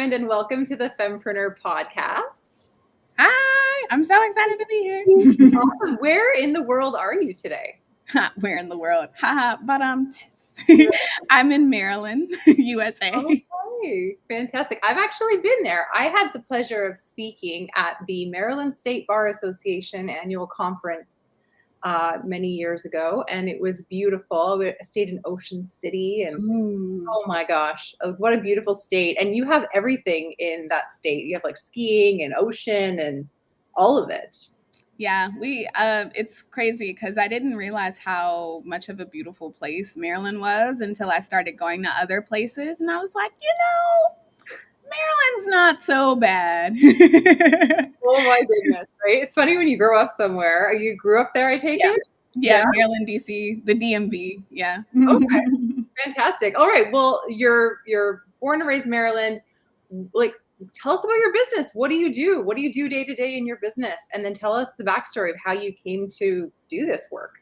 Diamond, and welcome to the Fempreneur podcast. Hi, I'm so excited to be here. Awesome. Where in the world are you today? Where in the world? But I'm in Maryland, USA. Okay, fantastic. I've actually been there. I had the pleasure of speaking at the Maryland State Bar Association annual conference many years ago, and it was beautiful. I stayed in Ocean City, and Ooh. oh my gosh, what a beautiful state. And you have everything in that state. You have like skiing and ocean and all of it. Yeah, it's crazy because I didn't realize how much of a beautiful place Maryland was until I started going to other places, and I was like, Maryland's not so bad. Oh my goodness, right? It's funny when you grow up somewhere. You grew up there, I take it? Yeah, Maryland, DC, the DMV. Yeah. Okay, fantastic. All right, well, you're born and raised Maryland. Like, tell us about your business. What do you do? What do you do day to day in your business? And then tell us the backstory of how you came to do this work.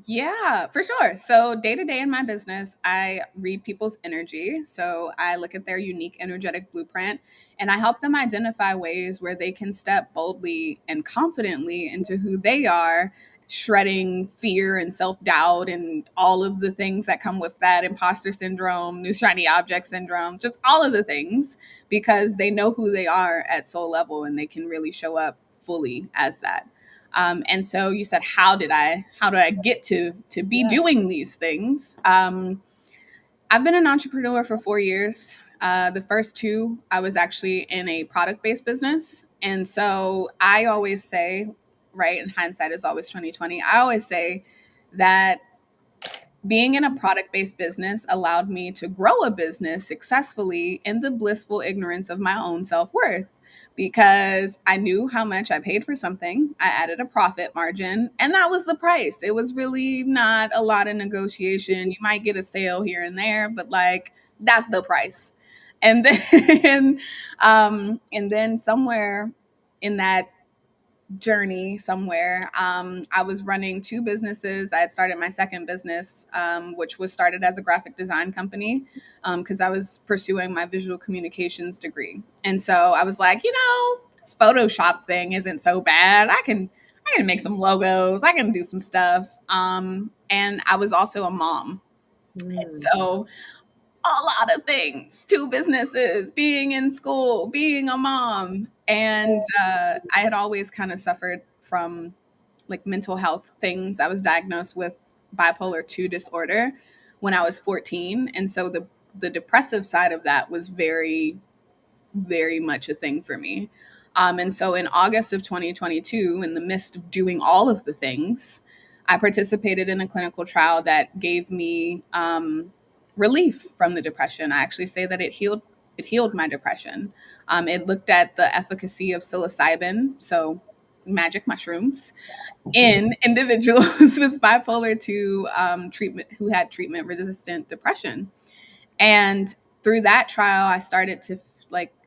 Yeah, for sure. So, day to day in my business, I read people's energy. So, I look at their unique energetic blueprint and I help them identify ways where they can step boldly and confidently into who they are, shredding fear and self doubt and all of the things that come with that imposter syndrome, new shiny object syndrome, just all of the things, because they know who they are at soul level and they can really show up fully as that. And so you said, how do I get to be doing these things? I've been an entrepreneur for 4 years. The first 2, I was actually in a product-based business. And so I always say, right, and hindsight is always 2020. I always say that being in a product-based business allowed me to grow a business successfully in the blissful ignorance of my own self-worth, because I knew how much I paid for something. I added a profit margin, and that was the price. It was really not a lot of negotiation. You might get a sale here and there, but like, that's the price. And then and then somewhere in that journey somewhere, I was running 2 businesses. I had started my second business, which was started as a graphic design company, because I was pursuing my visual communications degree. And so I was like, this Photoshop thing isn't so bad. I can make some logos. I can do some stuff. And I was also a mom. And so a lot of things, 2 businesses, being in school, being a mom. And I had always kind of suffered from like mental health things. I was diagnosed with bipolar 2 disorder when I was 14. And so the depressive side of that was very, very much a thing for me. And so in August of 2022, in the midst of doing all of the things, I participated in a clinical trial that gave me relief from the depression. I actually say that it healed my depression. It looked at the efficacy of psilocybin, so magic mushrooms, in individuals with bipolar 2 treatment who had treatment resistant depression. And through that trial, I started to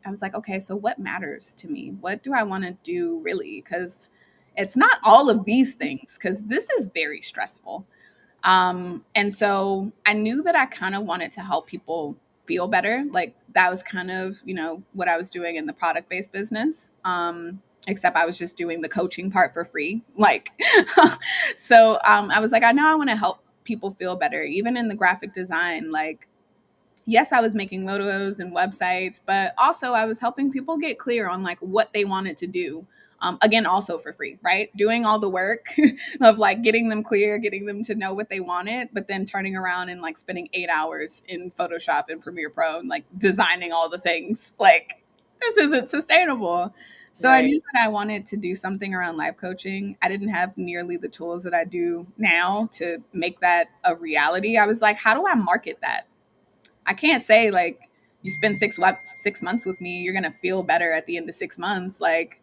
I was like, okay, so what matters to me? What do I want to do really? Because it's not all of these things, because this is very stressful. And so I knew that I kind of wanted to help people feel better. Like that was kind of, what I was doing in the product-based business. Except I was just doing the coaching part for free. So I was like, I know I want to help people feel better, even in the graphic design. Like, yes, I was making logos and websites, but also I was helping people get clear on like what they wanted to do. Again, also for free, right? Doing all the work of like getting them clear, getting them to know what they wanted, but then turning around and like spending 8 hours in Photoshop and Premiere Pro and like designing all the things. Like, this isn't sustainable. So right. I knew that I wanted to do something around life coaching. I didn't have nearly the tools that I do now to make that a reality. I was like, how do I market that? I can't say like you spend 6 months with me, you're gonna feel better at the end of 6 months. Like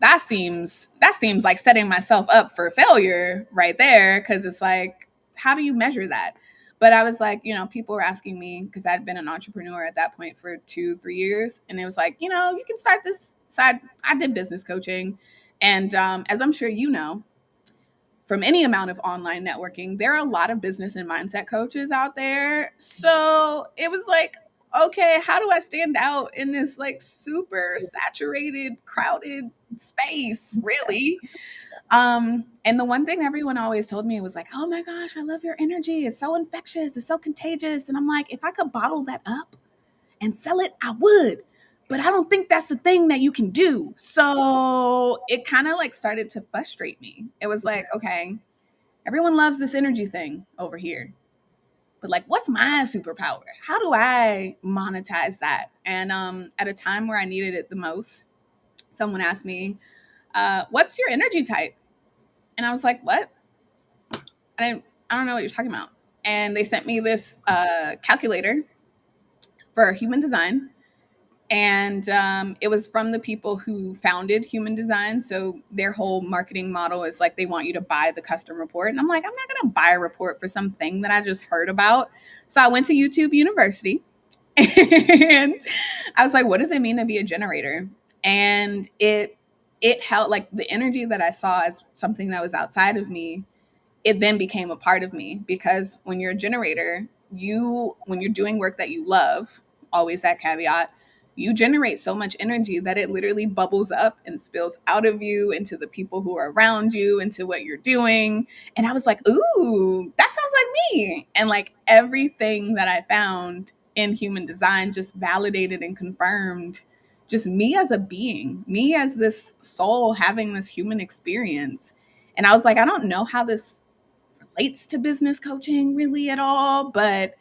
that seems like setting myself up for failure right there. Cause it's like, how do you measure that? But I was like, people were asking me, because I'd been an entrepreneur at that point for 2-3 years. And it was like, you can start this side. I did business coaching. And as I'm sure from any amount of online networking, there are a lot of business and mindset coaches out there. So it was like, okay, how do I stand out in this like super saturated, crowded space, really? And the one thing everyone always told me was like, oh my gosh, I love your energy. It's so infectious, it's so contagious. And I'm like, if I could bottle that up and sell it, I would. But I don't think that's the thing that you can do. So it kind of like started to frustrate me. It was like, okay, everyone loves this energy thing over here. But like, what's my superpower? How do I monetize that? And at a time where I needed it the most, someone asked me, what's your energy type? And I was like, what? I don't know what you're talking about. And they sent me this calculator for human design. And it was from the people who founded human design. So their whole marketing model is like they want you to buy the custom report. And I'm like, I'm not going to buy a report for something that I just heard about. So I went to YouTube University and I was like, what does it mean to be a generator? And it held like the energy that I saw as something that was outside of me, it then became a part of me because when you're a generator, when you're doing work that you love, always that caveat, you generate so much energy that it literally bubbles up and spills out of you into the people who are around you, into what you're doing. And I was like, ooh, that sounds like me. And like everything that I found in human design just validated and confirmed just me as a being, me as this soul having this human experience. And I was like, I don't know how this relates to business coaching really at all, but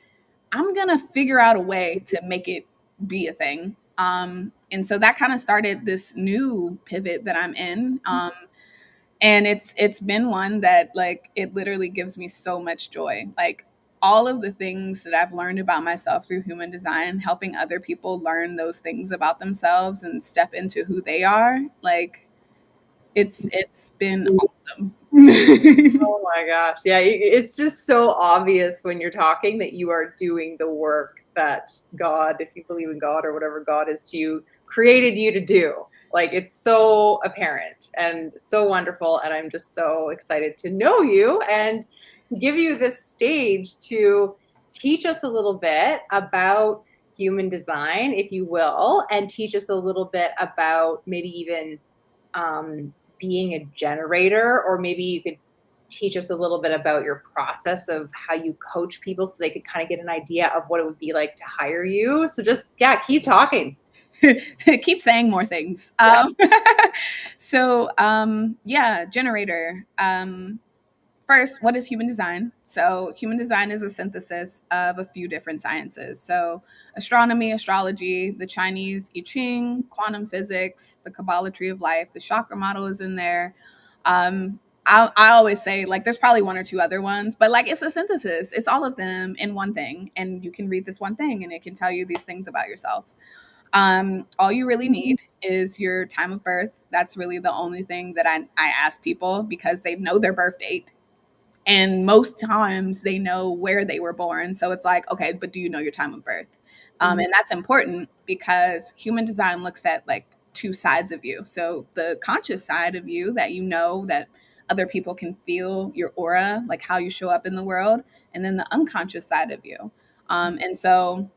I'm going to figure out a way to make it be a thing. And so that kind of started this new pivot that I'm in. And it's been one that like it literally gives me so much joy. Like all of the things that I've learned about myself through human design, helping other people learn those things about themselves and step into who they are, like it's been awesome. Oh my gosh. Yeah, it's just so obvious when you're talking that you are doing the work that God, if you believe in God or whatever God is to you, created you to do. Like it's so apparent and so wonderful. And I'm just so excited to know you and give you this stage to teach us a little bit about human design, if you will, and teach us a little bit about maybe even being a generator, or maybe you could teach us a little bit about your process of how you coach people so they could kind of get an idea of what it would be like to hire you. So just, yeah, keep talking. Keep saying more things. Yeah. Yeah, generator. First, what is human design? So, human design is a synthesis of a few different sciences. So, astronomy, astrology, the Chinese I Ching, quantum physics, the Kabbalah tree of life, the chakra model is in there. I always say, like, there's probably one or two other ones, but like, it's a synthesis. It's all of them in one thing. And you can read this one thing and it can tell you these things about yourself. All you really need is your time of birth. That's really the only thing that I ask people because they know their birth date. And most times they know where they were born. So it's like, okay, but do you know your time of birth? And that's important because human design looks at like two sides of you. So the conscious side of you that you know that other people can feel your aura, like how you show up in the world, and then the unconscious side of you. And so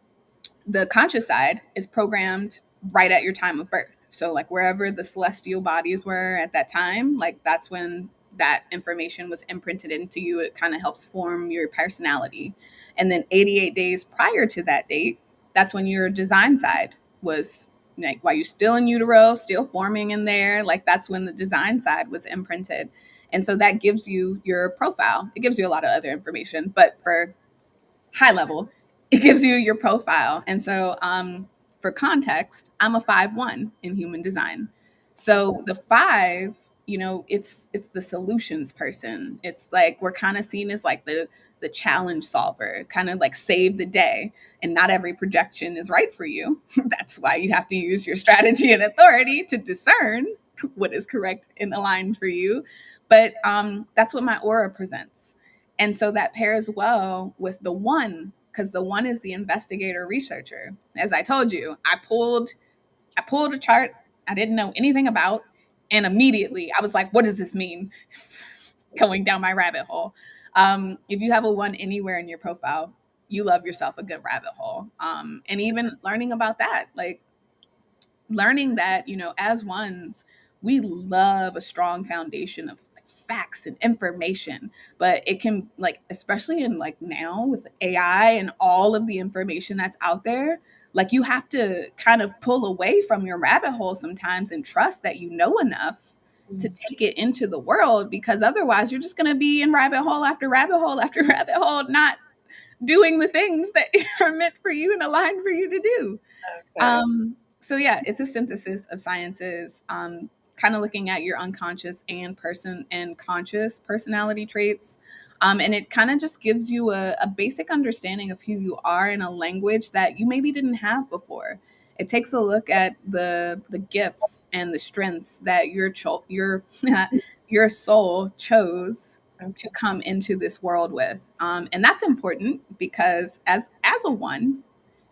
the conscious side is programmed right at your time of birth. So like wherever the celestial bodies were at that time, like that's when that information was imprinted into you. It kind of helps form your personality. And then 88 days prior to that date, that's when your design side was like while you're still in utero, still forming in there, like that's when the design side was imprinted. And so that gives you your profile. It gives you a lot of other information, but for high level, it gives you your profile. And so for context, I'm a 5-1 in human design. So the 5, it's the solutions person. It's like we're kind of seen as like the challenge solver, kind of like save the day. And not every projection is right for you. That's why you have to use your strategy and authority to discern what is correct and aligned for you. But that's what my aura presents. And so that pairs well with the 1, because the 1 is the investigator researcher. As I told you, I pulled a chart I didn't know anything about, and immediately I was like, what does this mean? Going down my rabbit hole. If you have a 1 anywhere in your profile, you love yourself a good rabbit hole. And even learning about that, like learning that, you know, as ones, we love a strong foundation of like facts and information, but it can, like, especially in like now with AI and all of the information that's out there, like you have to kind of pull away from your rabbit hole sometimes and trust that you know enough to Mm. take it into the world, because otherwise you're just going to be in rabbit hole after rabbit hole after rabbit hole, not doing the things that are meant for you and aligned for you to do. Okay. So yeah, it's a synthesis of sciences, kind of looking at your unconscious and person and conscious personality traits. And it kind of just gives you a basic understanding of who you are in a language that you maybe didn't have before. It takes a look at the gifts and the strengths that your your soul chose to Okay. come into this world with, and that's important because as a one,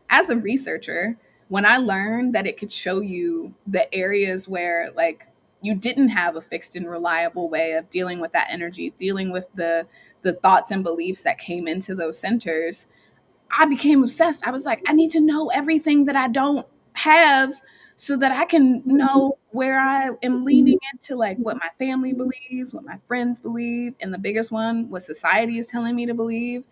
as a researcher, when I learned that it could show you the areas where like you didn't have a fixed and reliable way of dealing with that energy, dealing with the thoughts and beliefs that came into those centers, I became obsessed. I was like, I need to know everything that I don't have so that I can know where I am leaning into, like what my family believes, what my friends believe, and the biggest one, what society is telling me to believe.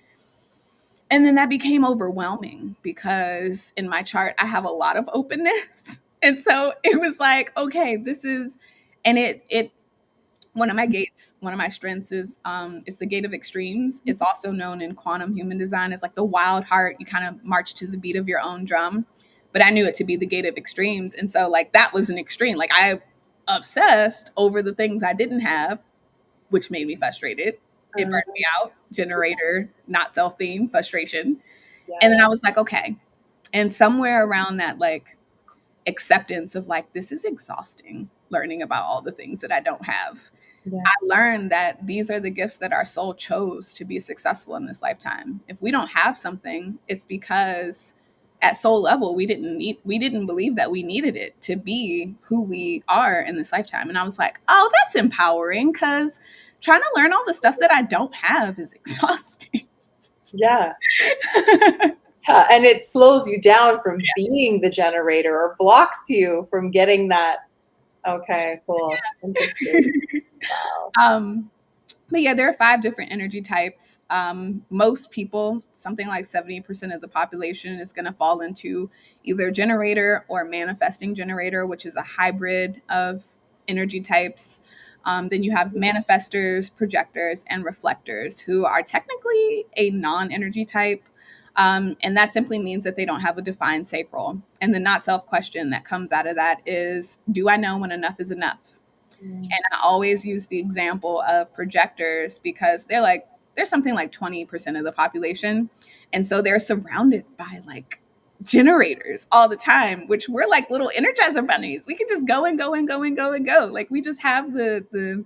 And then that became overwhelming because in my chart, I have a lot of openness. And so it was like, okay, this is, and it, one of my gates, one of my strengths is the gate of extremes. It's also known in quantum human design as like the wild heart. You kind of march to the beat of your own drum. But I knew it to be the gate of extremes. And so like that was an extreme. Like I obsessed over the things I didn't have, which made me frustrated. It Uh, burned me out. Generator, not self theme, frustration. yeah. And then I was like, okay. And somewhere around that, like, acceptance of like, this is exhausting learning about all the things that I don't have. Yeah. I learned that these are the gifts that our soul chose to be successful in this lifetime. If we don't have something, it's because at soul level we didn't believe that we needed it to be who we are in this lifetime. And I was like, oh, that's empowering, because trying to learn all the stuff that I don't have is exhausting. Yeah. Yeah. And it slows you down from being the generator or blocks you from getting that. Okay, cool. Interesting. Wow. um But yeah, there are 5 different energy types. Most people, something like 70% of the population, is going to fall into either generator or manifesting generator, which is a hybrid of energy types. Then you have manifestors, projectors, and reflectors, who are technically a non energy type. And that simply means that they don't have a defined sacral. And the not self question that comes out of that is, do I know when enough is enough? Mm. And I always use the example of projectors because they're something like 20% of the population. And so they're surrounded by like generators all the time, which we're like little energizer bunnies. We can just go and go and go and go and go. Like we just have the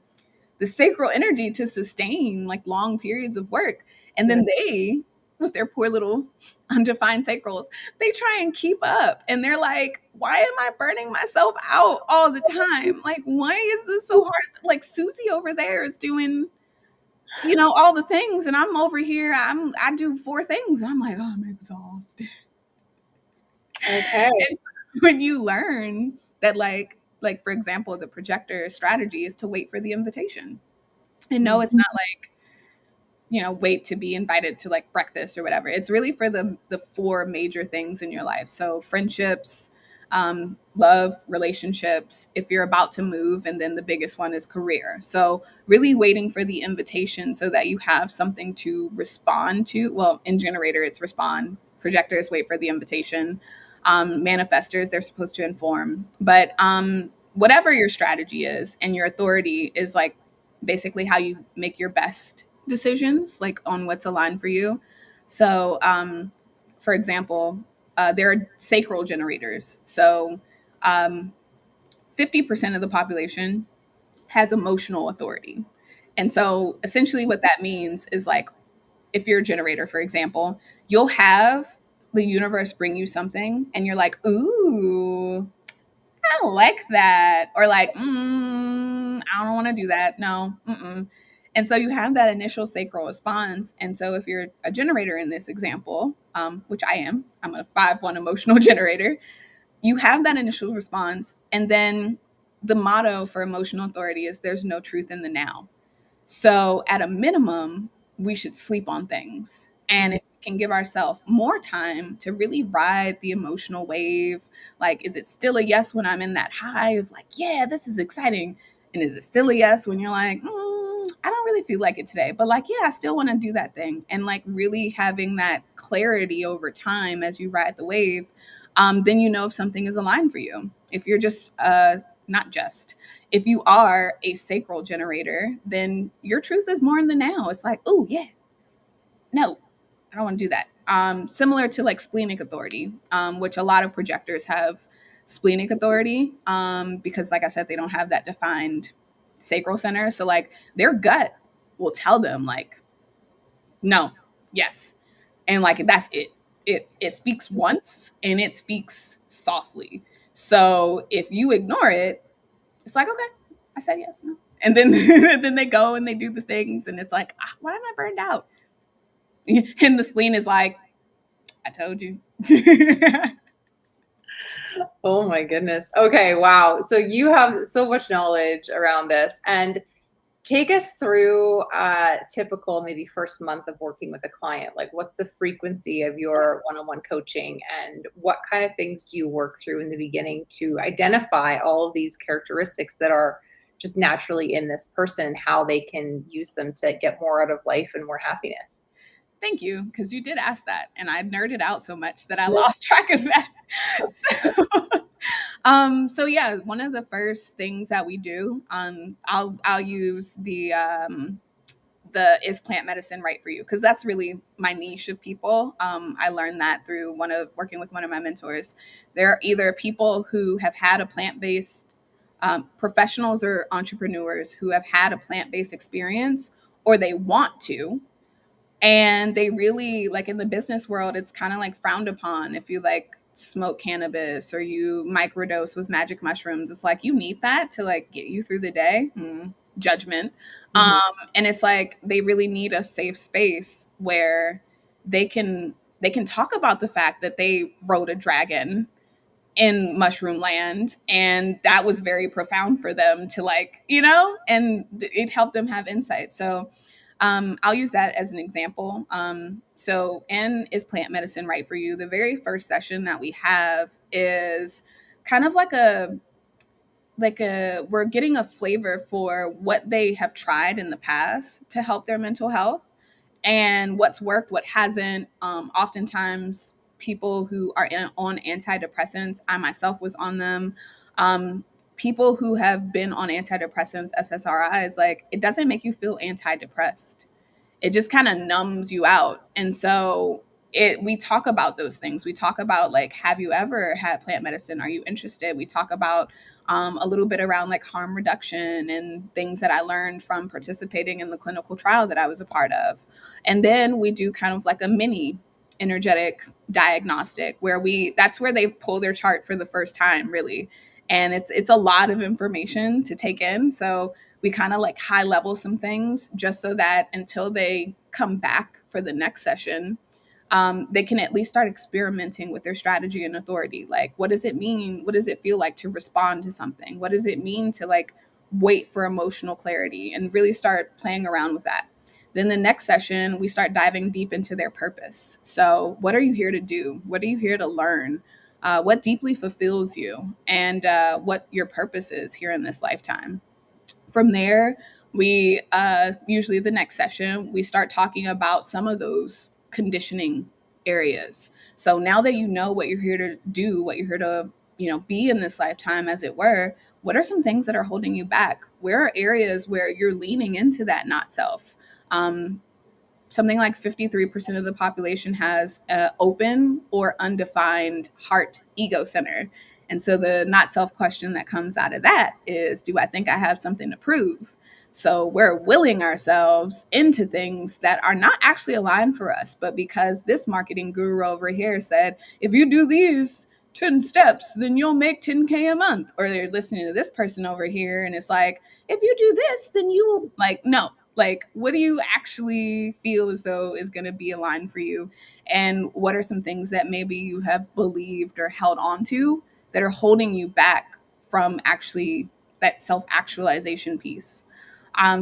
sacral energy to sustain like long periods of work. And Yeah. then they, with their poor little undefined sacrals, they try and keep up. And they're like, why am I burning myself out all the time? Like, why is this so hard? Like Susie over there is doing, you know, all the things. And I'm over here, I do 4 things. And I'm like, oh, I'm exhausted. Okay. And when you learn that like for example, the projector strategy is to wait for the invitation. And no, Mm. it's not like, you know, wait to be invited to like breakfast or whatever. It's really for the 4 major things in your life. So friendships, love, relationships, if you're about to move, and then the biggest one is career. So really waiting for the invitation so that you have something to respond to. Well, in generator, it's respond. Projectors wait for the invitation. Manifestors, they're supposed to inform. But whatever your strategy is, and your authority is like basically how you make your best decisions, like on what's aligned for you. So, for example, there are sacral generators. So, 50% of the population has emotional authority. And so, essentially, what that means is like, if you're a generator, for example, you'll have the universe bring you something, and you're like, ooh, I like that. Or like, I don't want to do that. No. Mm-mm. And so you have that initial sacral response. And so if you're a generator in this example, which I am, I'm a 5-1 emotional generator, you have that initial response. And then the motto for emotional authority is there's no truth in the now. So at a minimum, we should sleep on things. And if we can give ourselves more time to really ride the emotional wave, like, is it still a yes when I'm in that high of like, yeah, this is exciting? And is it still a yes when you're like, I don't really feel like it today, but like, yeah, I still want to do that thing. And like really having that clarity over time as you ride the wave, then you know if something is aligned for you. If you're just, not just, if you are a sacral generator, then your truth is more in the now. It's like, oh yeah, no, I don't want to do that. Similar to like splenic authority, which a lot of projectors have splenic authority, because like I said, they don't have that defined sacral center. So like their gut will tell them like, no, yes. And like that's it. It speaks once and it speaks softly. So if you ignore it, it's like, okay, I said yes, no. And then then they go and they do the things and it's like, why am I burned out? And the spleen is like, I told you. Oh my goodness. Okay, wow. So you have so much knowledge around this. And take us through typical maybe first month of working with a client. Like what's the frequency of your one-on-one coaching and what kind of things do you work through in the beginning to identify all of these characteristics that are just naturally in this person, how they can use them to get more out of life and more happiness? Thank you, because you did ask that, and I nerded out so much that I lost track of that. So, so yeah, one of the first things that we do, I'll use the is plant medicine right for you, because that's really my niche of people. I learned that through working with one of my mentors. There are either people who have had a plant-based professionals or entrepreneurs who have had a plant-based experience, or they want to, and they really like in the business world it's kind of like frowned upon if you like smoke cannabis or you microdose with magic mushrooms. It's like you need that to like get you through the day. Judgment. Mhm. And it's like they really need a safe space where they can talk about the fact that they rode a dragon in mushroom land and that was very profound for them to like, and it helped them have insight. So I'll use that as an example. So in Is Plant Medicine Right for You, the very first session that we have is kind of like we're getting a flavor for what they have tried in the past to help their mental health and what's worked, what hasn't. Oftentimes, people who are on antidepressants, I myself was on them. People who have been on antidepressants, SSRIs, like it doesn't make you feel antidepressed. It just kind of numbs you out. And so we talk about those things. We talk about like, have you ever had plant medicine? Are you interested? We talk about a little bit around like harm reduction and things that I learned from participating in the clinical trial that I was a part of. And then we do kind of like a mini energetic diagnostic where that's where they pull their chart for the first time, really. And it's a lot of information to take in. So we kind of like high level some things just so that until they come back for the next session, they can at least start experimenting with their strategy and authority. Like, what does it mean? What does it feel like to respond to something? What does it mean to like wait for emotional clarity and really start playing around with that? Then the next session, we start diving deep into their purpose. So, what are you here to do? What are you here to learn? What deeply fulfills you? And what your purpose is here in this lifetime. From there, we usually the next session, we start talking about some of those conditioning areas. So now that you know what you're here to do, what you're here to, be in this lifetime, as it were, what are some things that are holding you back? Where are areas where you're leaning into that not self? Something like 53% of the population has open or undefined heart ego center. And so the not self question that comes out of that is, do I think I have something to prove? So we're willing ourselves into things that are not actually aligned for us, but because this marketing guru over here said, if you do these 10 steps, then you'll make 10K a month. Or they're listening to this person over here and it's like, if you do this, then you will, like, no, Like, what do you actually feel as though is going to be aligned for you? And what are some things that maybe you have believed or held on to that are holding you back from actually that self actualization piece?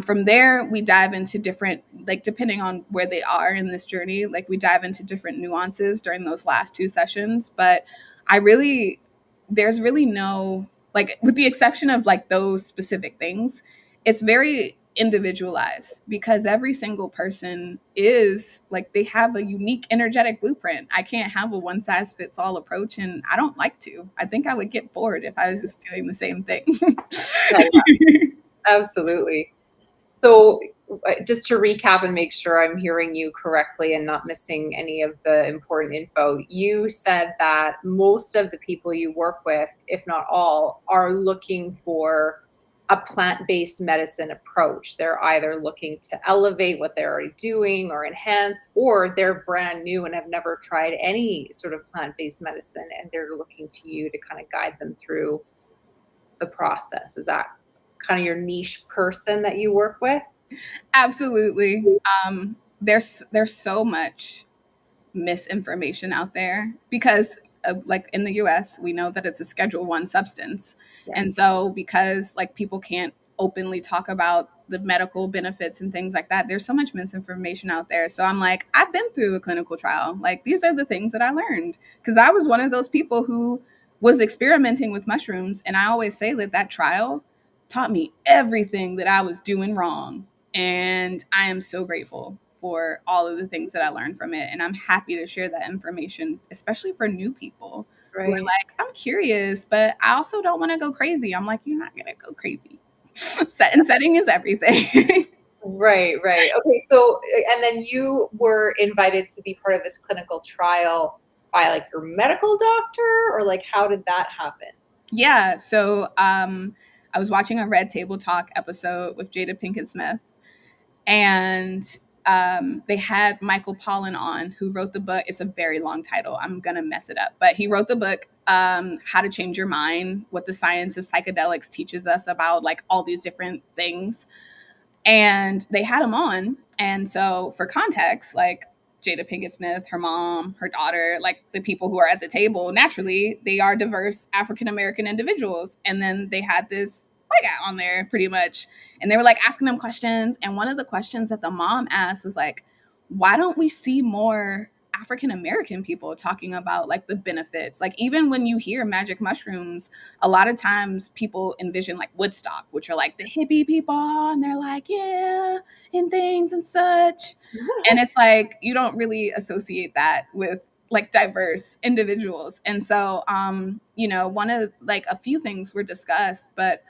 From there, we dive into different, like, depending on where they are in this journey, like, we dive into different nuances during those last two sessions. But I really, there's really no, like, with the exception of like those specific things, it's very individualized because every single person is like, they have a unique energetic blueprint. I can't have a one size fits all approach, and I don't like to. I think I would get bored if I was just doing the same thing. Yeah, yeah, absolutely. So, just to recap and make sure I'm hearing you correctly and not missing any of the important info, you said that most of the people you work with, if not all, are looking for a plant-based medicine approach. They're either looking to elevate what they're already doing or enhance, or they're brand new and have never tried any sort of plant-based medicine, and they're looking to you to kind of guide them through the process. Is that kind of your niche person that you work with? Absolutely. There's so much misinformation out there because like in the US, we know that it's a Schedule 1 substance. Yeah. And so because like people can't openly talk about the medical benefits and things like that, there's so much misinformation out there. So I'm like, I've been through a clinical trial. Like, these are the things that I learned, because I was one of those people who was experimenting with mushrooms, and I always say that that trial taught me everything that I was doing wrong. And I am so grateful for all of the things that I learned from it. And I'm happy to share that information, especially for new people who are Right. like, I'm curious, but I also don't want to go crazy. I'm like, you're not going to go crazy. Set and setting is everything. Right, right. Okay, so and then you were invited to be part of this clinical trial by like your medical doctor, or like how did that happen? Yeah. So I was watching a Red Table Talk episode with Jada Pinkett Smith, and they had Michael Pollan on, who wrote the book. It's a very long title. I'm going to mess it up. But he wrote the book, How to Change Your Mind, What the Science of Psychedelics Teaches Us About like all these different things. And they had him on. And so, for context, like Jada Pinkett Smith, her mom, her daughter, like the people who are at the table, naturally, they are diverse African American individuals. And then they had this white guy on there pretty much. And they were like asking them questions. And one of the questions that the mom asked was like, why don't we see more African American people talking about like the benefits? Like, even when you hear magic mushrooms, a lot of times people envision like Woodstock, which are like the hippie people, and they're like, yeah, and things and such. And it's like, you don't really associate that with like diverse individuals. And so, one of like a few things were discussed, but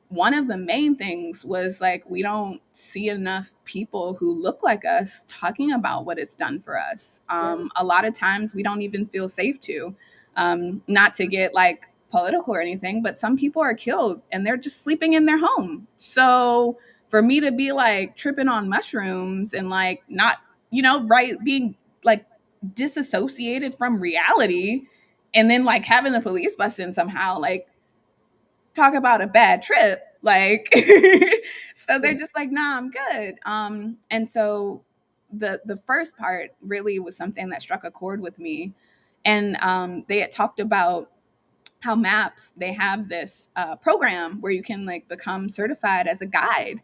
one of the main things was like, we don't see enough people who look like us talking about what it's done for us. A lot of times we don't even feel safe to, not to get like political or anything, but some people are killed and they're just sleeping in their home. So for me to be like tripping on mushrooms and like not, right, being like disassociated from reality, and then like having the police bust in somehow, like, talk about a bad trip, like, so they're just like, nah, I'm good. And so the first part really was something that struck a chord with me. And they had talked about how MAPS, they have this program where you can like become certified as a guide.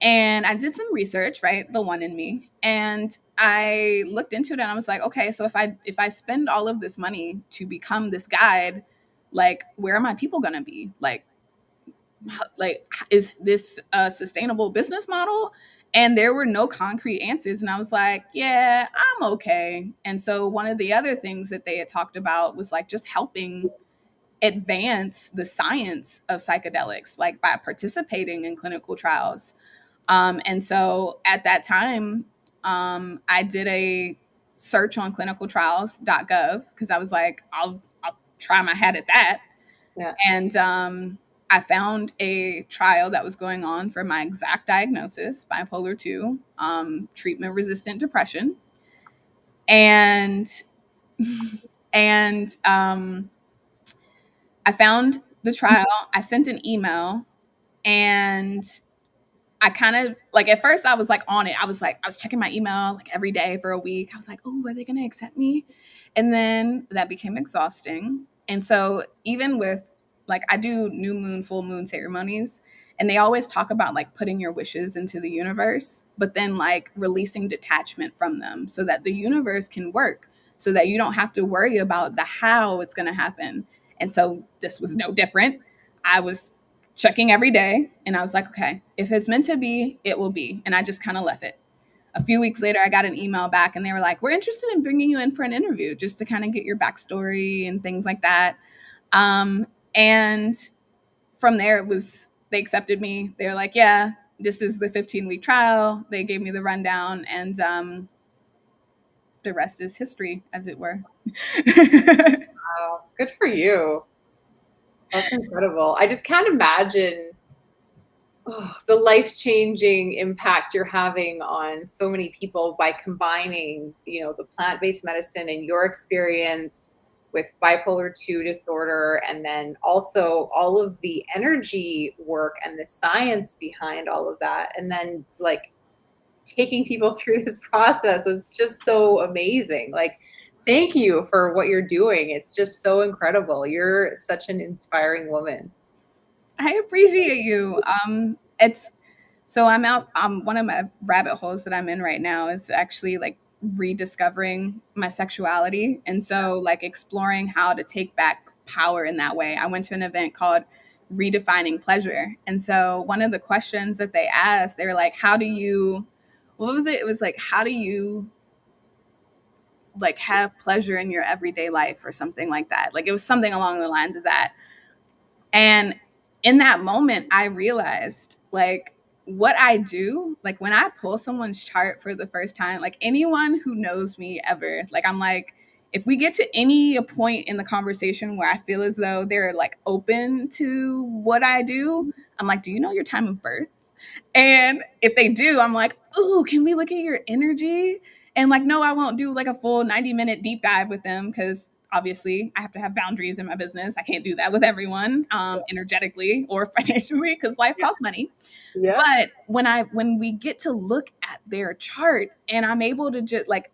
And I did some research, right, the one in me, and I looked into it, and I was like, okay, so if I spend all of this money to become this guide, like, where are my people going to be? Like, is this a sustainable business model? And there were no concrete answers, and I was like, yeah, I'm okay. And so one of the other things that they had talked about was like just helping advance the science of psychedelics, like by participating in clinical trials. And so at that time, I did a search on clinicaltrials.gov, because I was like, I'll try my hat at that. Yeah. And I found a trial that was going on for my exact diagnosis, bipolar 2, treatment resistant depression. And I found the trial. I sent an email, and I kind of like at first I was like on it. I was checking my email like every day for a week. I was like, oh, are they going to accept me? And then that became exhausting. And so even with like I do new moon, full moon ceremonies, and they always talk about like putting your wishes into the universe, but then like releasing detachment from them so that the universe can work, so that you don't have to worry about the how it's going to happen. And so this was no different. I was checking every day. And I was like, okay, if it's meant to be, it will be. And I just kind of left it. A few weeks later, I got an email back and they were like, we're interested in bringing you in for an interview just to kind of get your backstory and things like that. And from there, they accepted me. They were like, yeah, this is the 15-week trial. They gave me the rundown and the rest is history, as it were. Wow, good for you. That's incredible. I just can't imagine the life-changing impact you're having on so many people by combining, the plant-based medicine and your experience with bipolar 2 disorder, and then also all of the energy work and the science behind all of that, and then like taking people through this process. It's just so amazing. Like, thank you for what you're doing. It's just so incredible. You're such an inspiring woman. I appreciate you. It's so I'm out. One of my rabbit holes that I'm in right now is actually like rediscovering my sexuality, and so like exploring how to take back power in that way. I went to an event called Redefining Pleasure, and so one of the questions that they asked, they were like, "How do you?" What was it? It was like, "How do you like have pleasure in your everyday life?" or something like that. Like it was something along the lines of that. And in that moment, I realized like what I do, like when I pull someone's chart for the first time, like anyone who knows me ever, like I'm like, if we get to any point in the conversation where I feel as though they're like open to what I do, I'm like, do you know your time of birth? And if they do, I'm like, ooh, can we look at your energy? And like, no, I won't do like a full 90-minute deep dive with them because obviously I have to have boundaries in my business. I can't do that with everyone energetically or financially because life Yeah. costs money. Yeah. But when we get to look at their chart and I'm able to just like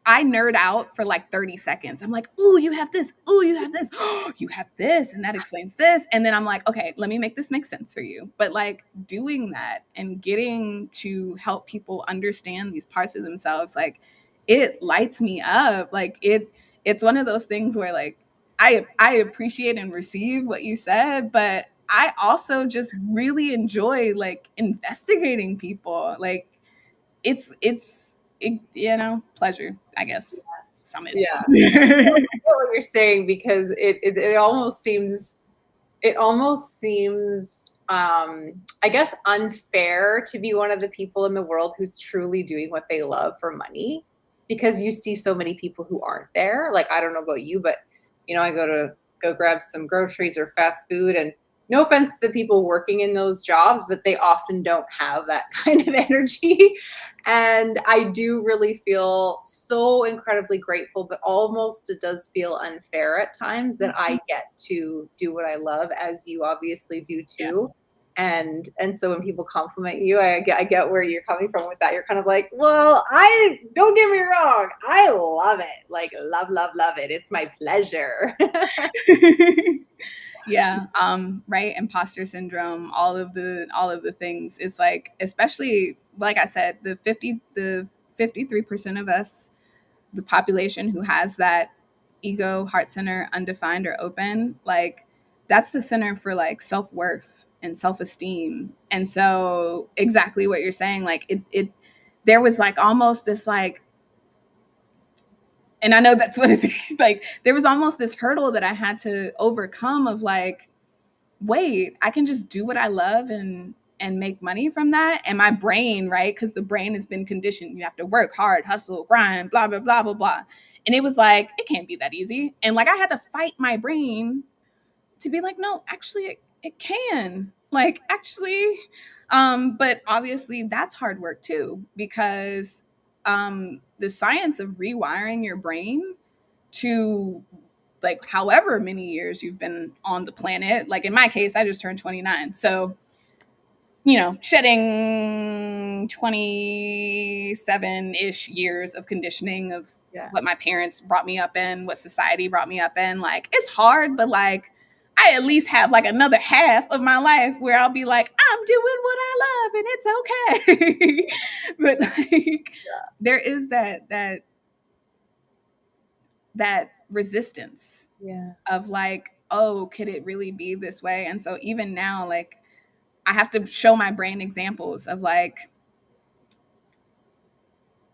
I nerd out for like 30 seconds. I'm like, ooh, you have this. Ooh, you have this. Oh, you have this. And that explains this. And then I'm like, okay, let me make this make sense for you. But like doing that and getting to help people understand these parts of themselves, like it lights me up. Like it's one of those things where like I appreciate and receive what you said, but I also just really enjoy like investigating people. Like pleasure, I guess. Summit. Yeah. I get what you're saying because it almost seems I guess unfair to be one of the people in the world who's truly doing what they love for money, because you see so many people who aren't there. Like, I don't know about you, but I go grab some groceries or fast food, and no offense to the people working in those jobs, but they often don't have that kind of energy. And I do really feel so incredibly grateful, but almost it does feel unfair at times that I get to do what I love, as you obviously do Yeah. too. And so when people compliment you, I get where you're coming from with that. You're kind of like, well, I don't get me wrong, I love it, like love, love, love it. It's my pleasure. Yeah. Right. Imposter syndrome, all of the things. It's like, especially like I said, the 53% of us, the population who has that ego, heart center, undefined or open, like that's the center for like self-worth and self-esteem. And so exactly what you're saying, like it there was like almost this like, and I know that's what it's like, there was almost this hurdle that I had to overcome of like, wait, I can just do what I love and make money from that. And my brain, right? Because the brain has been conditioned. You have to work hard, hustle, grind, blah, blah, blah, blah, blah. And it was like, it can't be that easy. And like I had to fight my brain to be like, no, actually it can. Like actually, but obviously that's hard work too, because the science of rewiring your brain to like however many years you've been on the planet. Like in my case, I just turned 29. So shedding 27-ish years of conditioning of Yeah. what my parents brought me up in, what society brought me up in. Like, it's hard, but like, I at least have like another half of my life where I'll be like, I'm doing what I love and it's okay. But like, there is that resistance Yeah. of like, oh, could it really be this way? And so even now, like, I have to show my brain examples of like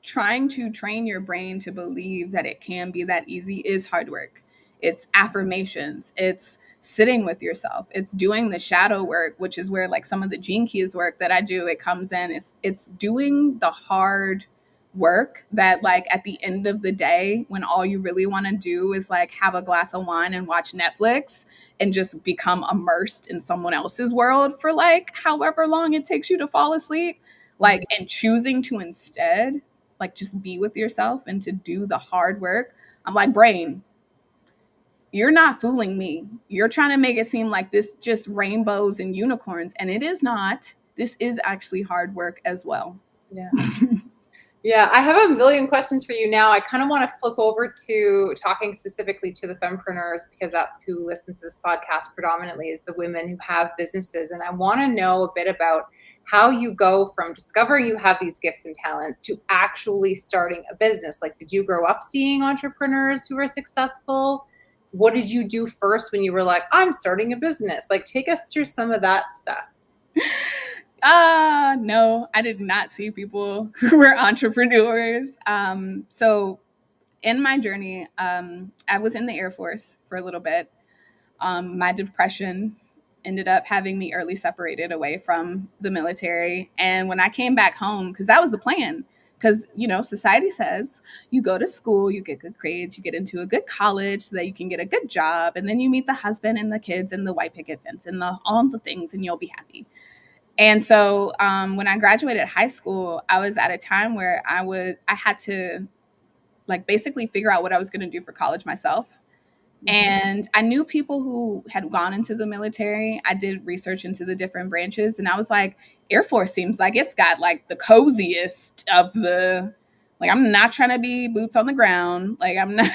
trying to train your brain to believe that it can be that easy is hard work. It's affirmations, it's sitting with yourself, it's doing the shadow work, which is where like some of the gene keys work that I do, it comes in. It's doing the hard work that like at the end of the day, when all you really want to do is like have a glass of wine and watch Netflix and just become immersed in someone else's world for like however long it takes you to fall asleep, like, and choosing to instead like just be with yourself and to do the hard work. I'm like, brain, you're not fooling me. You're trying to make it seem like this just rainbows and unicorns, and it is not. This is actually hard work as well. Yeah. Yeah, I have a million questions for you now. I kind of want to flip over to talking specifically to the fempreneurs, because that's who listens to this podcast predominantly, is the women who have businesses. And I want to know a bit about how you go from discovering you have these gifts and talents to actually starting a business. Like, did you grow up seeing entrepreneurs who were successful? What did you do first when you were like, I'm starting a business? Like, take us through some of that stuff. No, I did not see people who were entrepreneurs. So in my journey, I was in the Air Force for a little bit. My depression ended up having me early separated away from the military. And when I came back home, because that was the plan, because, society says you go to school, you get good grades, you get into a good college so that you can get a good job. And then you meet the husband and the kids and the white picket fence and all the things, and you'll be happy. And so when I graduated high school, I was at a time where I had to like basically figure out what I was going to do for college myself. And I knew people who had gone into the military. I did research into the different branches, and I was like, Air Force seems like it's got like the coziest of the, like, I'm not trying to be boots on the ground. Like, I'm not,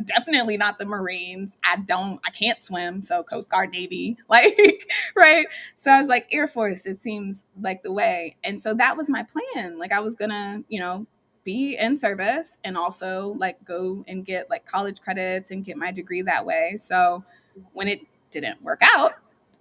definitely not the Marines. I can't swim. So Coast Guard, Navy, like, right. So I was like, Air Force, it seems like the way. And so that was my plan. Like, I was gonna, be in service and also like go and get like college credits and get my degree that way. So when it didn't work out,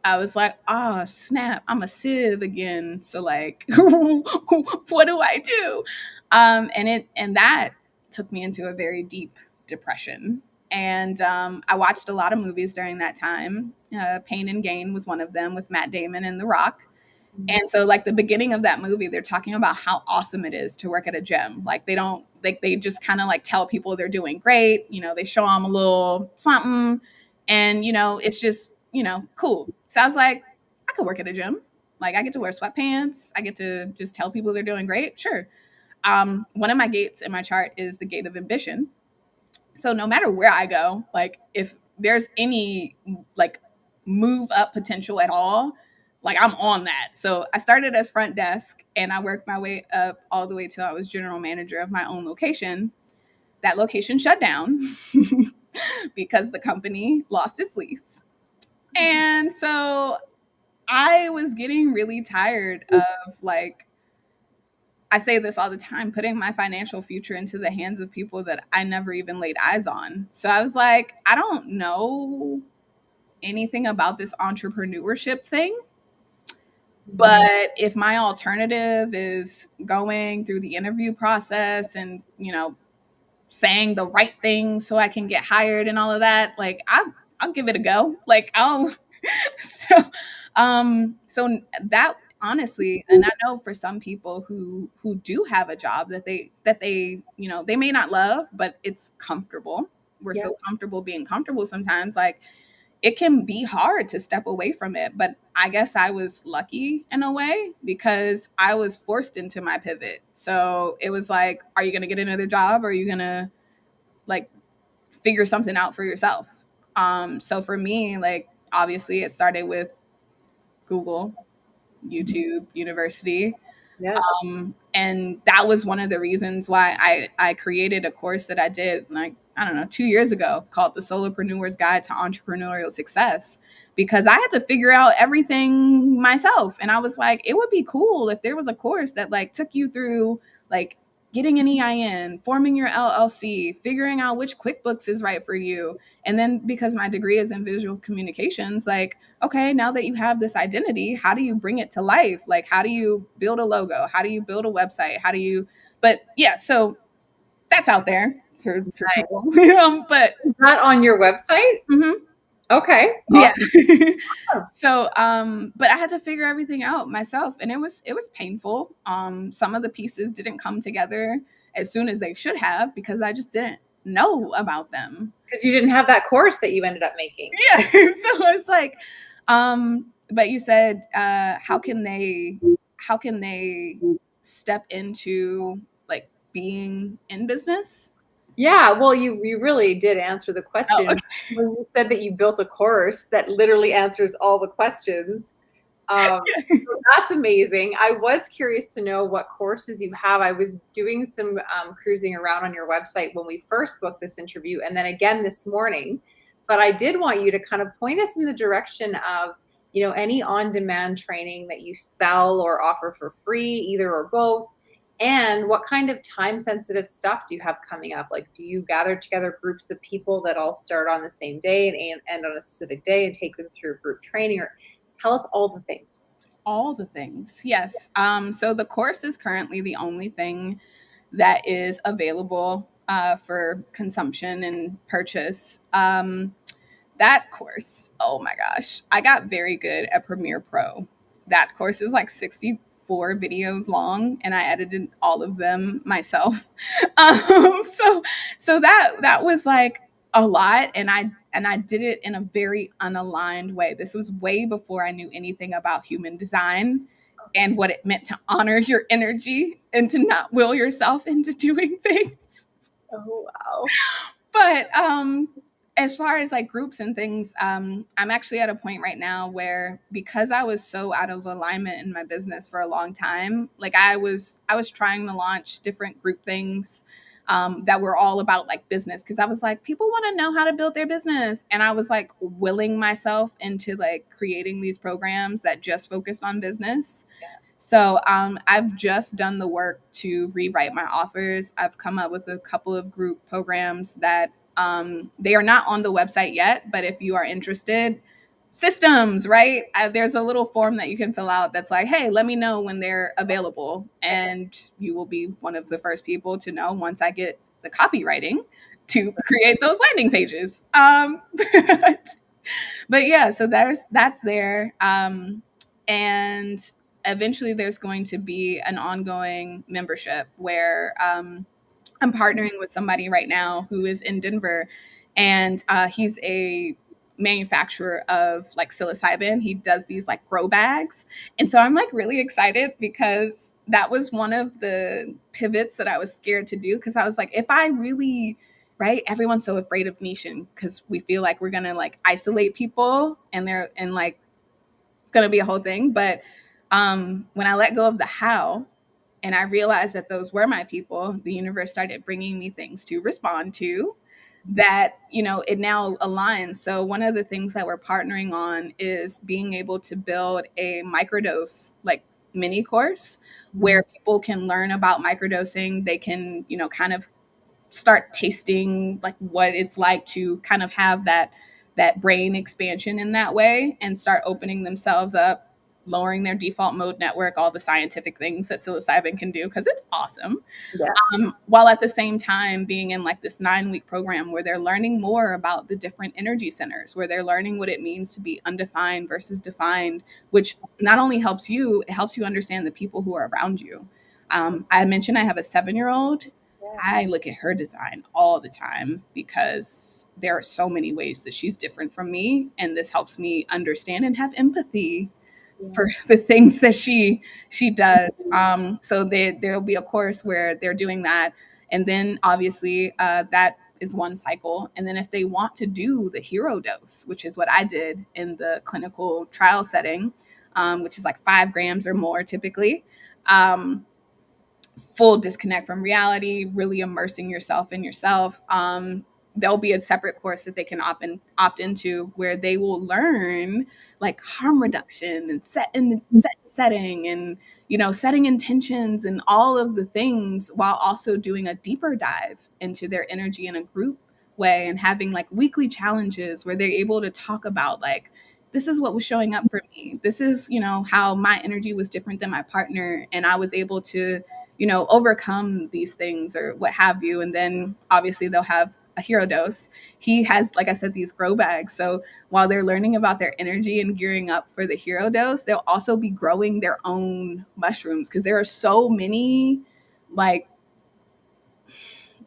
I was like, oh snap, I'm a civ again. So like, what do I do? And that took me into a very deep depression. And I watched a lot of movies during that time. Pain and Gain was one of them with Matt Damon and The Rock. And so like the beginning of that movie, they're talking about how awesome it is to work at a gym. Like they don't, like they just kind of like tell people they're doing great. They show them a little something and, it's just, cool. So I was like, I could work at a gym. Like I get to wear sweatpants. I get to just tell people they're doing great. Sure. One of my gates in my chart is the gate of ambition. So no matter where I go, like if there's any like move up potential at all, like I'm on that. So I started as front desk and I worked my way up all the way till I was general manager of my own location. That location shut down because the company lost its lease. And so I was getting really tired of like, I say this all the time, putting my financial future into the hands of people that I never even laid eyes on. So I was like, I don't know anything about this entrepreneurship thing. But if my alternative is going through the interview process and, saying the right thing so I can get hired and all of that, like I'll give it a go. Like I'll so so that honestly, and I know for some people who do have a job that they they may not love, but it's comfortable. We're Yeah. so comfortable being comfortable sometimes, like it can be hard to step away from it. But I guess I was lucky in a way because I was forced into my pivot. So it was like, are you going to get another job? Or are you going to like figure something out for yourself? So for me, like, obviously it started with Google. YouTube University. Yeah. And that was one of the reasons why I created a course that I did, like, I don't know, 2 years ago, called the Solopreneur's Guide to Entrepreneurial Success, because I had to figure out everything myself. And I was like, it would be cool if there was a course that like took you through like getting an EIN, forming your LLC, figuring out which QuickBooks is right for you. And then because my degree is in visual communications, like, okay, now that you have this identity, how do you bring it to life? Like, how do you build a logo? How do you build a website? How do you, but yeah, so that's out there for Nice. people. But Is that on your website? mhm, Okay. yeah. Awesome. So, but I had to figure everything out myself, and it was painful. Some of the pieces didn't come together as soon as they should have because I just didn't know about them. Because you didn't have that course that you ended up making. Yeah. So it's like, but you said, how can they step into like being in business? Yeah, well, you really did answer the Oh, question okay. when you said that you built a course that literally answers all the questions. So that's amazing. I was curious to know what courses you have. I was doing some cruising around on your website when we first booked this interview, and then again this morning. But I did want you to kind of point us in the direction of, any on-demand training that you sell or offer for free, either or both. And what kind of time-sensitive stuff do you have coming up? Like, do you gather together groups of people that all start on the same day and end on a specific day and take them through group training? Or tell us all the things. All the things. Yes. So the course is currently the only thing that is available for consumption and purchase. That course, oh my gosh, I got very good at Premiere Pro. That course is like 64 videos long, and I edited all of them myself. So that was like a lot, and I did it in a very unaligned way. This was way before I knew anything about human design and what it meant to honor your energy and to not will yourself into doing things. Oh, wow. But as far as like groups and things, I'm actually at a point right now where, because I was so out of alignment in my business for a long time, like I was trying to launch different group things that were all about like business, because I was like, people want to know how to build their business, and I was like willing myself into like creating these programs that just focused on business. So I've just done the work to rewrite my offers. I've come up with a couple of group programs that they are not on the website yet, but if you are interested, systems, right? There's a little form that you can fill out that's like, hey, let me know when they're available. And you will be one of the first people to know once I get the copywriting to create those landing pages. But yeah, so that's there. And eventually there's going to be an ongoing membership where I'm partnering with somebody right now who is in Denver, and he's a manufacturer of like psilocybin. He does these like grow bags. And so I'm like really excited because that was one of the pivots that I was scared to do, because I was like, if I really, right, everyone's so afraid of niching because we feel like we're going to like isolate people and they're, and like it's going to be a whole thing. But when I let go of the how, and I realized that those were my people, the universe started bringing me things to respond to that, it now aligns. So one of the things that we're partnering on is being able to build a microdose, like mini course, where people can learn about microdosing. They can, kind of start tasting like what it's like to kind of have that brain expansion in that way, and start opening themselves up, lowering their default mode network, all the scientific things that psilocybin can do, because it's awesome. Yeah. While at the same time being in like this 9-week program where they're learning more about the different energy centers, where they're learning what it means to be undefined versus defined, which not only helps you, it helps you understand the people who are around you. I mentioned I have a 7-year-old. Yeah. I look at her design all the time because there are so many ways that she's different from me, and this helps me understand and have empathy for the things that she does. So there'll be a course where they're doing that, and then obviously that is one cycle. And then if they want to do the hero dose, which is what I did in the clinical trial setting, which is like 5 grams or more typically. Um, Full disconnect from reality, really immersing yourself in yourself. There'll be a separate course that they can opt into where they will learn like harm reduction and setting and setting intentions and all of the things, while also doing a deeper dive into their energy in a group way and having like weekly challenges where they're able to talk about like, this is what was showing up for me, this is how my energy was different than my partner, and I was able to overcome these things or what have you. And then obviously they'll have a hero dose. He has, like I said, these grow bags. So while they're learning about their energy and gearing up for the hero dose, they'll also be growing their own mushrooms, because there are so many like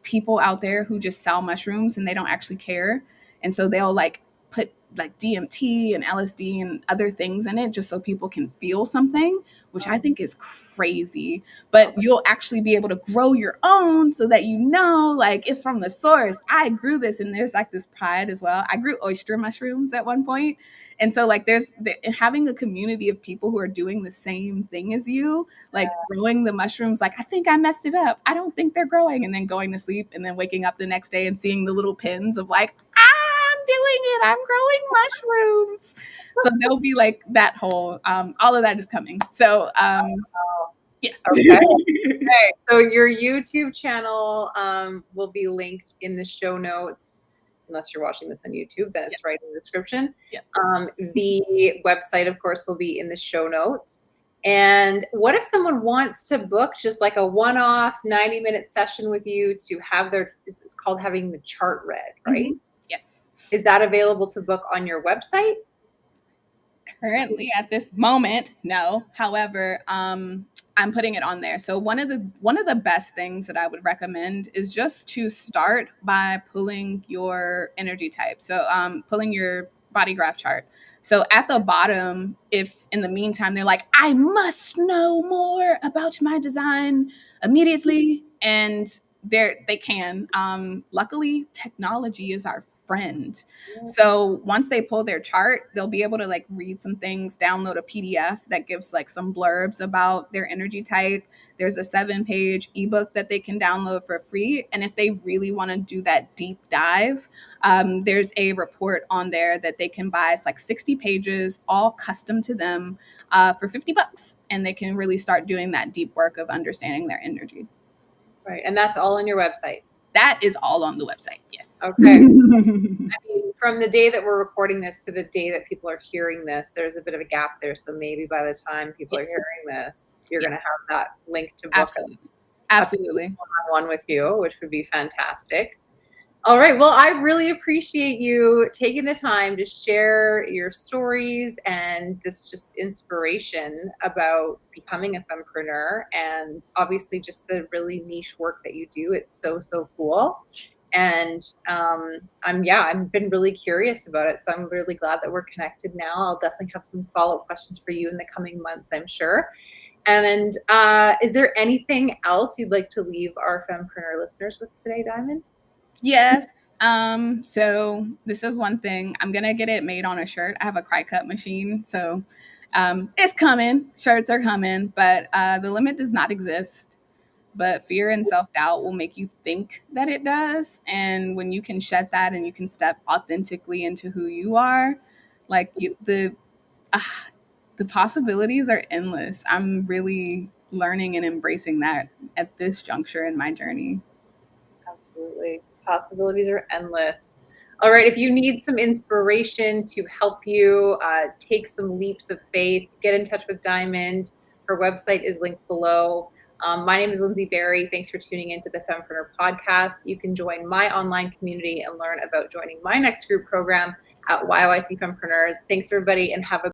people out there who just sell mushrooms and they don't actually care. And so they'll like put like DMT and LSD and other things in it just so people can feel something, which I think is crazy. But you'll actually be able to grow your own so that like it's from the source. I grew this, and there's like this pride as well. I grew oyster mushrooms at one point. And so like having a community of people who are doing the same thing as you, like growing the mushrooms, like I think I messed it up, I don't think they're growing, and then going to sleep and then waking up the next day and seeing the little pins of like, I'm doing it, I'm growing mushrooms. So there'll be like that whole all of that is coming. So yeah. Okay. Okay. So your YouTube channel will be linked in the show notes. Unless you're watching this on YouTube, then it's right in the description. Yep. The website, of course, will be in the show notes. And what if someone wants to book just like a one-off 90-minute session with you to have it's called having the chart read, right? Mm-hmm. Yes. Is that available to book on your website? Currently at this moment, no. However, I'm putting it on there. So one of the best things that I would recommend is just to start by pulling your energy type. So pulling your body graph chart. So at the bottom, if in the meantime they're like, I must know more about my design immediately, and they can. Luckily, technology is our friend. So once they pull their chart, they'll be able to like read some things, download a PDF that gives like some blurbs about their energy type. There's a 7-page ebook that they can download for free. And if they really want to do that deep dive, there's a report on there that they can buy. It's like 60 pages, all custom to them, for $50. And they can really start doing that deep work of understanding their energy. Right. And that's all on your website. That is all on the website. Yes. Okay. I mean, from the day that we're recording this to the day that people are hearing this, there's a bit of a gap there. So maybe by the time people are hearing this, you're going to have that link to book Absolutely. one-on-one with you, which would be fantastic. All right. Well, I really appreciate you taking the time to share your stories and this just inspiration about becoming a fempreneur, and obviously just the really niche work that you do. It's so, so cool. And I've been really curious about it. So I'm really glad that we're connected now. I'll definitely have some follow-up questions for you in the coming months, I'm sure. And is there anything else you'd like to leave our fempreneur listeners with today, Diamond? Yes. So this is one thing. I'm gonna get it made on a shirt. I have a cry cut machine, so it's coming. Shirts are coming, but the limit does not exist. But fear and self-doubt will make you think that it does. And when you can shed that and you can step authentically into who you are, like the possibilities are endless. I'm really learning and embracing that at this juncture in my journey. Absolutely. Possibilities are endless. All right. If you need some inspiration to help you take some leaps of faith, get in touch with Diamond. Her website is linked below. My name is Lindsay Barry. Thanks for tuning into the Fempreneur podcast. You can join my online community and learn about joining my next group program at YYC Fempreneurs. Thanks, everybody, and have a